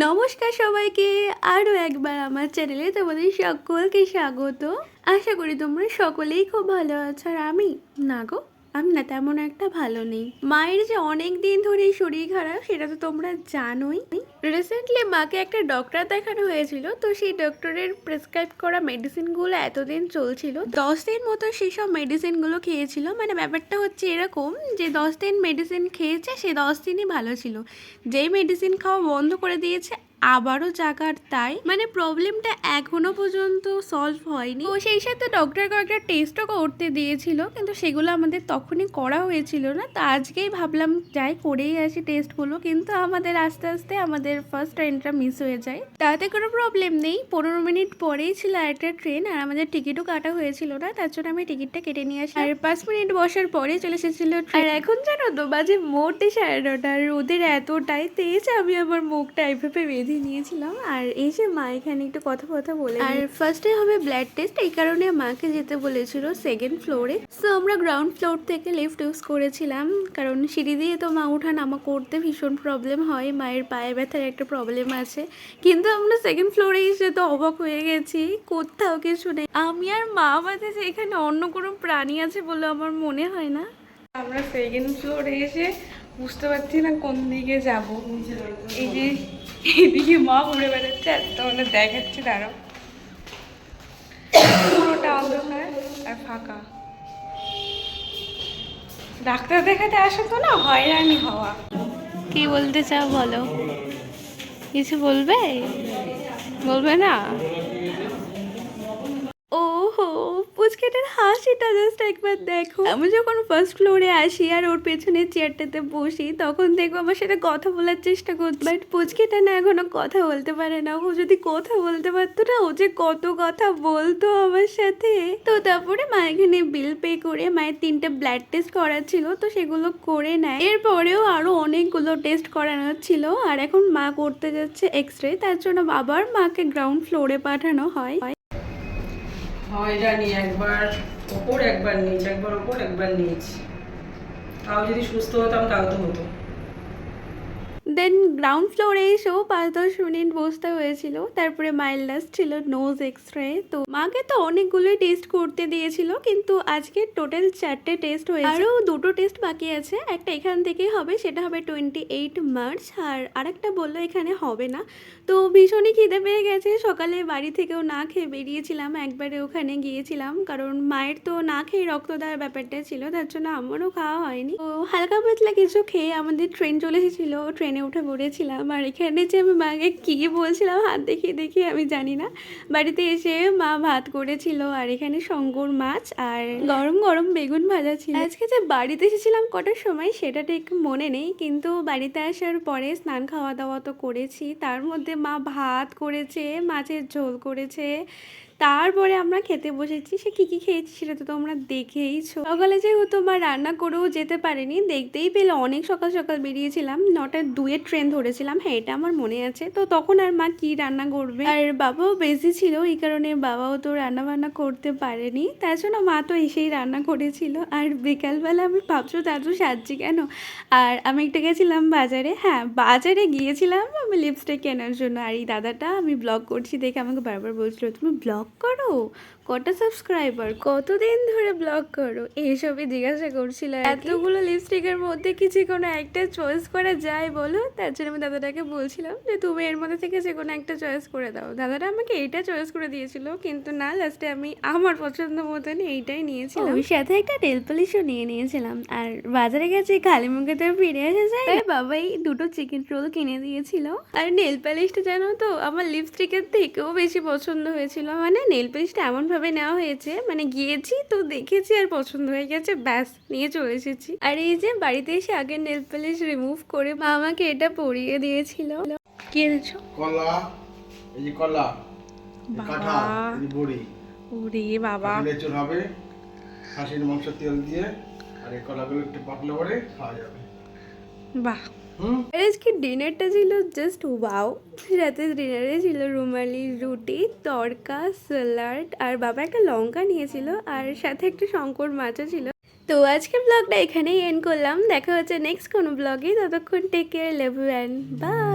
নমস্কার সবাইকে, আরও একবার আমার চ্যানেলে তোমাদের সকলকে স্বাগত। আশা করি তোমরা সকলেই খুব ভালো আছো। আর আমি না গো, আমি না তেমন একটা ভালো নেই। মায়ের যে অনেক দিন ধরেই শরীর খারাপ সেটা তো তোমরা জানোই। রিসেন্টলি মাকে একটা ডক্টর দেখানো হয়েছিল, তো সেই ডক্টরের প্রেসক্রাইব করা মেডিসিনগুলো এতদিন চলছিল। 10 দিন মতো সেসব মেডিসিনগুলো খেয়েছিল। মানে ব্যাপারটা হচ্ছে এরকম যে 10 দিন মেডিসিন খেয়েছে, সে 10 দিনই ভালো ছিল। যেই মেডিসিন খাওয়া বন্ধ করে দিয়েছে আবারও জাগার তাই। মানে প্রবলেমটা এখনো পর্যন্ত সলভ হয়নি। তো সেই সাথে ডক্টর কয়েকটা টেস্টও করতে দিয়েছিল, কিন্তু সেগুলো আমাদের তখনই করা হয়েছিল না। তো আজকেই ভাবলাম যাই করেই আসি টেস্টগুলো, কিন্তু আমাদের আস্তে আস্তে আমাদের ফার্স্ট ট্রেনটা মিস হয়ে যায়। তাতে কোনো প্রবলেম নেই, 15 মিনিট পরেই ছিল একটা ট্রেন, আর আমাদের টিকিটও কাটা হয়েছিল না, তার জন্য আমি টিকিটটা কেটে নিয়ে আসি। আর 5 মিনিট বসার পরে চলে এসেছিল ট্রেন। আর এখন জানো তো বাজে মোটে 9:30। আর রোদের এতটাই তেজ, আমি আমার মুখটা এইভাবে বেঁধে নিয়েছিলাম। আর এই যে মা এখানে একটু কথা বলে, আর ফার্স্টে হবে ব্লাড টেস্ট, এই কারণে মাকে যেতে বলেছিল সেকেন্ড ফ্লোরে। তো আমরা গ্রাউন্ড ফ্লোর থেকে লিফট ইউজ করেছিলাম, কারণ সিঁড়ি দিয়ে তো মা ওঠা নামা করতে ভীষণ প্রবলেম হয়, মায়ের পায়ে ব্যথার একটা প্রবলেম আছে। কিন্তু আমরা সেকেন্ড ফ্লোরে এসে তো অবাক হয়ে গেছি, কোথাও কিছু নেই। আমি আর মা বাদে যে এখানে অন্য কোনো প্রাণী আছে বলে আমার মনে হয় না। আমরা সেকেন্ড ফ্লোরে এসে বুঝতে পারছি না কোন দিকে যাব। এই যে এইদিকে মা ঘুরে বেড়াচ্ছে, আর তোমাদের দেখাচ্ছি, দাঁড়াও। পুরোটা অন্ধকার আর ফাঁকা। ডাক্তার দেখাতে আসো তো না, হয়রানি হওয়া। কি বলতে চাও বলো, কিছু বলবে? বলবে না? ওহো, পুচকেটার হাসিটা জাস্ট একবার দেখো। আমি যখন ফার্স্ট ফ্লোরে আসি আর ওর পেছনের চেয়ারটাতে বসি, তখন দেখবো আমার সাথে কথা বলার চেষ্টা করছে, বাট পুচকেটা না এখনো কথা বলতে পারে না। ও যদি কথা বলতে পারতো না, ও যে কত কথা বলতো আমার সাথে। তো তারপরে মা এখানে বিল পে করে মায়ের 3টে ব্লাড টেস্ট করার ছিল, তো সেগুলো করে নেয়। এরপরেও আরো অনেকগুলো টেস্ট করানোর ছিল, আর এখন মা করতে যাচ্ছে এক্স রে। তার জন্য আবার মাকে গ্রাউন্ড ফ্লোরে পাঠানো হয়। জানি একবার ওপর একবার নিচ, একবার ওপর একবার নিচ। তাও যদি সুস্থ হতাম তাও তো হতো। দেন গ্রাউন্ড ফ্লোরে এসেও 5-10 মিনিট বসতে হয়েছিল। তারপরে মায়ের লাস্ট ছিল নোজ এক্স রে। তো মাকে তো অনেকগুলোই টেস্ট করতে দিয়েছিল, কিন্তু আজকে টোটাল 4টে টেস্ট হয়েছে, আরও 2টো টেস্ট বাকি আছে। একটা এখান থেকেই হবে, সেটা হবে 28 মার্চ। আর আরেকটা বললো এখানে হবে না। তো ভীষণই খিদে পেয়ে গেছে, সকালে বাড়ি থেকেও না খেয়ে বেরিয়েছিলাম, একবারে ওখানে গিয়েছিলাম, কারণ মায়ের তো না খেয়ে রক্ত দেওয়ার ব্যাপারটা ছিল, তার জন্য আমারও খাওয়া হয়নি। তো হালকা পাতলা কিছু খেয়ে আমাদের ট্রেন চলে এসেছিলো, ট্রেনে উঠে পড়েছিলাম। আর এখানে যে আমি মাকে কী বলছিলাম হাত দেখিয়ে দেখিয়ে আমি জানি না। বাড়িতে এসে মা ভাত করেছিল, আর এখানে শঙ্কর মাছ আর গরম গরম বেগুন ভাজা ছিল। আজকে যে বাড়িতে এসেছিলাম কটার সময় সেটা ঠিক মনে নেই, কিন্তু বাড়িতে আসার পরে স্নান খাওয়া দাওয়া তো করেছি, তার মধ্যে মা ভাত করেছে, মাছের ঝোল করেছে, তারপরে আমরা খেতে বসেছি। সে কী কী খেয়েছি সেটা তো তোমরা দেখেইছো। সকালে যেহেতু মা রান্না করেও যেতে পারেনি, দেখতেই পেলে অনেক সকাল সকাল বেরিয়েছিলাম, 9টা 2-এর ট্রেন ধরেছিলাম, হ্যাঁ এটা আমার মনে আছে। তো তখন আর মা কি রান্না করবে, আর বাবাও বেশি ছিল, এই কারণে বাবাও তো রান্না বান্না করতে পারেনি, তার জন্য মা তো এসেই রান্না করেছিল। আর বিকালবেলা আমি ভাবছো দাদু সাজছি কেন, আর আমি একটা গেছিলাম বাজারে, হ্যাঁ বাজারে গিয়েছিলাম আমি লিপস্টিক কেনার জন্য। আর এই দাদাটা আমি ব্লগ করছি দেখে আমাকে বারবার বলছিল তুমি ব্লগ করো, কটা সাবস্ক্রাইবার, কতদিন ধরে ব্লগ করো, এইসবই জিজ্ঞাসা করছিল। এতগুলো লিপস্টিকের মধ্যে কিছু কোনো একটা চয়েস করা যায় বলো? তার জন্য আমি দাদাটাকে বলছিলাম যে তুমি এর মধ্যে থেকে যে কোনো একটা চয়েস করে দাও। দাদাটা আমাকে এইটা চয়েস করে দিয়েছিল, কিন্তু না, লাস্টে আমি আমার পছন্দ মতন এইটাই নিয়েছিলাম। ওই সাথে একটা নেল পলিশও নিয়ে নিয়েছিলাম। আর বাজারে গেছে খালি মুখে তো ফিরে আসা যায়, তাই বাবাই 2টো চিকেন রোল কিনে দিয়েছিল। আর নেল পালিশটা জানো তো আমার লিপস্টিকের থেকেও বেশি পছন্দ হয়েছিল। মানে নেল পালিশটা এমনভাবে নেওয়া হয়েছে, মানে গিয়েছি তো দেখেছি আর পছন্দ হয়ে গেছে, ব্যাস নিয়ে চলে এসেছি। আর এই যে বাড়িতে এসে আগের নেল পালিশ রিমুভ করে মা আমাকে এটা পরিয়ে দিয়েছিল। কি এনেছো? কলা, এই যে কলা, কাঁঠাল, এই বড়ি। ওরে বাবা, লেচুর হবে খাসির মাংস তেল দিয়ে, আর এই কলাগুলো একটু পাকলে পরে খাওয়া যাবে। বাহ। আর আজকে ডিনারটা ছিল জাস্ট ওয়াও। রাতে ডিনারে ছিল রুমালি রুটি, তড়কা, স্যালাড, আর বাবা একটা লঙ্কা নিয়েছিল, আর সাথে একটা শঙ্কর মাছও ছিল। তো আজকের ব্লগটা এখানেই এন্ড করলাম, দেখা হচ্ছে নেক্সট কোনো ব্লগে, ততক্ষণ take care, love you and by.